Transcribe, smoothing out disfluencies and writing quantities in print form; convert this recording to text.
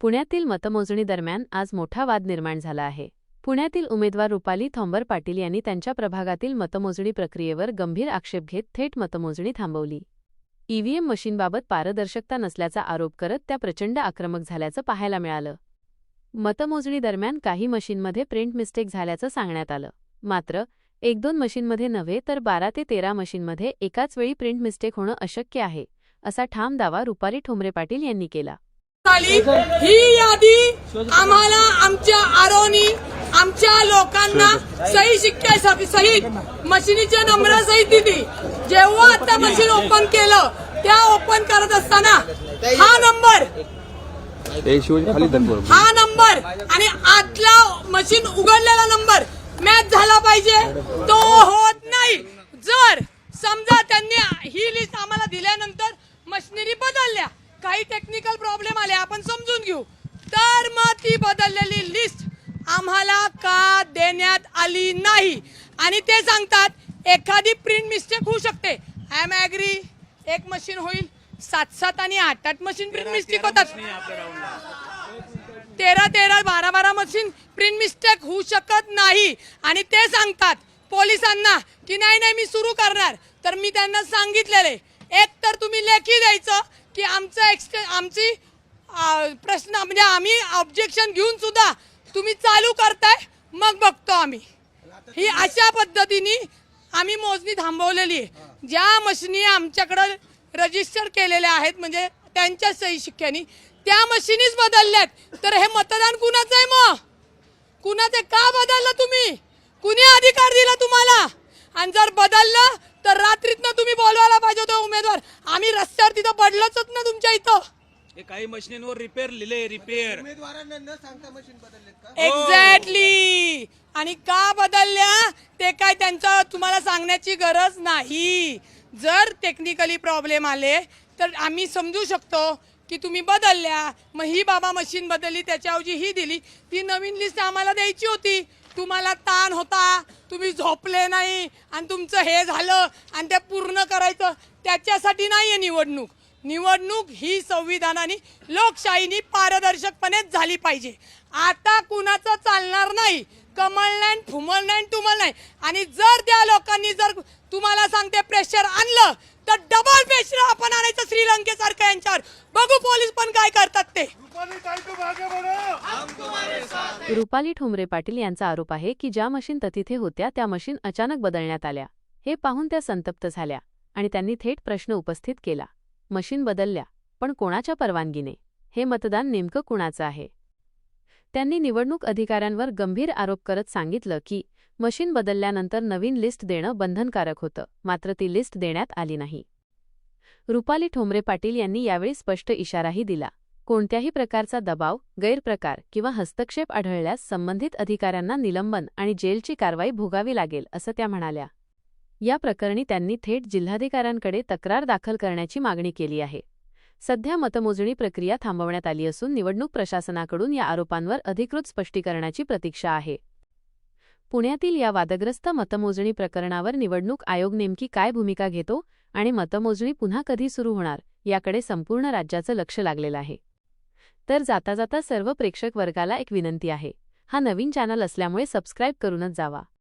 पुण्यातील मतमोजणी दरम्यान आज मोठा वाद निर्माण झाला आहे। पुण्यातील उमेदवार रुपाली थोंबर पाटील यांनी त्यांच्या प्रभागातील मतमोजणी प्रक्रियेवर गंभीर आक्षेप घेत थेट मतमोजणी थांबवली। ईव्हीएम मशीनबाबत पारदर्शकता नसल्याचा आरोप करत त्या प्रचंड आक्रमक झाल्याचं पाहायला मिळालं। मतमोजणी दरम्यान काही मशीनमध्ये प्रिंट मिस्टेक झाल्याचं सांगण्यात आलं, मात्र 1-2 मशीनमध्ये नव्हे तर 12 ते 13 मशीनमध्ये एकाच वेळी प्रिंट मिस्टेक होणं अशक्य आहे, असा ठाम दावा रुपाली ठोंबरे पाटील यांनी केला। ही यादी आम्हाला आमच्या आरोनी आमच्या लोकांना सही शिक्क्यासहित मशीनीच्या नंबरासहित दिली। जेव्हा आता मशीन ओपन केलं त्या ओपन करत असताना हा नंबर आणि आतला मशीन उघडलेला नंबर मॅच झाला पाहिजे, तो होत नाही। जर समजा त्यांनी ही लिस्ट आम्हाला दिल्यानंतर मशिनरी बदलल्या, काही टेक्निकल प्रॉब्लेम आले, आपण समजून घेऊ, तर मग ती बदललेली लिस्ट आम्हाला का देण्यात आली नाही। आणि ते सांगतात एखादी प्रिंट मिस्टेक होऊ शकते। आय एम ॲग्री, एक मशीन होईल, 7-7 आणि 8-8 मशीन प्रिंट मिस्टेक होतात, 13-13 12-12 मशीन प्रिंट मिस्टेक होऊ शकत नाही। आणि ते सांगतात पोलिसांना की नाही मी सुरू करणार, तर मी त्यांना सांगितलेले एक तर तुम्ही लेखी द्यायचं की आमची प्रश्न म्हणजे आम्ही ऑब्जेक्शन घेऊन सुद्धा तुम्ही चालू करताय, मग बघतो आम्ही। ही अशा पद्धतीने आम्ही मोजणी थांबवलेली आहे। ज्या मशिनी आमच्याकडे रजिस्टर केलेल्या आहेत म्हणजे त्यांच्या सही शिक्क्यानी त्या मशिनीच बदलल्यात, तर हे मतदान कुणाचं आहे? मग कुणाचे का बदललं तुम्ही? कुणी अधिकार दिला तुम्हाला? आणि जर बदललं तर रात्रीतनं तुम्ही बोलवायला पाहिजे होतं उमेदवार, आम्ही रस्त्यावर तिथं पडलोच ना तुमच्या इथं। काही मशीनवर रिपेअर लिहिले, रिपेअर उमेदवारांना न सांगता मशीन बदललेत का? एक्झॅक्टली। आणि का बदलल्या ते काय त्यांचं तुम्हाला सांगण्याची गरज नाही। जर टेक्निकली प्रॉब्लेम आले तर आम्ही समजू शकतो की तुम्ही बदलल्या, मग ही बाबा मशीन बदलली त्याच्याऐवजी ही दिली, ती नवीन लिस्ट आम्हाला द्यायची होती। तुम्हाला ताण होता, तुम्ही झोपले नाही आणि तुमचं हे झालं आणि ते पूर्ण करायचं, त्याच्यासाठी नाहीये निवडणूक। निवडणूक ही संविधानाने लोकशाहीने पारदर्शकपणेच झाली पाहिजे। आता कुणाचं चालणार नाही, कमळ नाही, फुमल नाही, टुमल नाही। आणि जर त्या लोकांनी जर तुम्हाला सांगते प्रेशर आणलं तर डबल प्रेशर आपण आणायचं श्रीलंकेसारखं यांच्यावर। बघू पोलीस पण काय करतात ते। रुपाली ठोंबरे पाटील यांचा आरोप आहे की ज्या मशीन तिथे होत्या त्या मशीन अचानक बदलण्यात आल्या। हे पाहून त्या संतप्त झाल्या आणि त्यांनी थेट प्रश्न उपस्थित केला, मशीन बदलल्या पण कोणाच्या परवानगीने? हे मतदान नेमकं कुणाचं आहे? त्यांनी निवडणूक अधिकाऱ्यांवर गंभीर आरोप करत सांगितलं की मशीन बदलल्यानंतर नवीन लिस्ट देणं बंधनकारक होतं, मात्र ती लिस्ट देण्यात आली नाही। रुपाली ठोंबरे पाटील यांनी यावेळी स्पष्ट इशाराही दिला, कोणत्याही प्रकारचा दबाव, गैरप्रकार किंवा हस्तक्षेप आढळल्यास संबंधित अधिकाऱ्यांना निलंबन आणि जेलची कारवाई भोगावी लागेल, असं त्या म्हणाल्या। या प्रकरणी त्यांनी थेट जिल्हाधिकाऱ्यांकडे तक्रार दाखल करण्याची मागणी केली आहे। सध्या मतमोजणी प्रक्रिया थांबवण्यात आली असून निवडणूक प्रशासनाकडून या आरोपांवर अधिकृत स्पष्टीकरणाची प्रतीक्षा आहे। पुण्यातील या वादग्रस्त मतमोजणी प्रकरणावर निवडणूक आयोग नेमकी काय भूमिका घेतो आणि मतमोजणी पुन्हा कधी सुरू होणार याकडे संपूर्ण राज्याचं लक्ष लागलेलं आहे। तर जाता जाता सर्व प्रेक्षक वर्गाला एक विनंती आहे, हा नवीन चॅनल असल्यामुळे सबस्क्राईब करूनच जावा।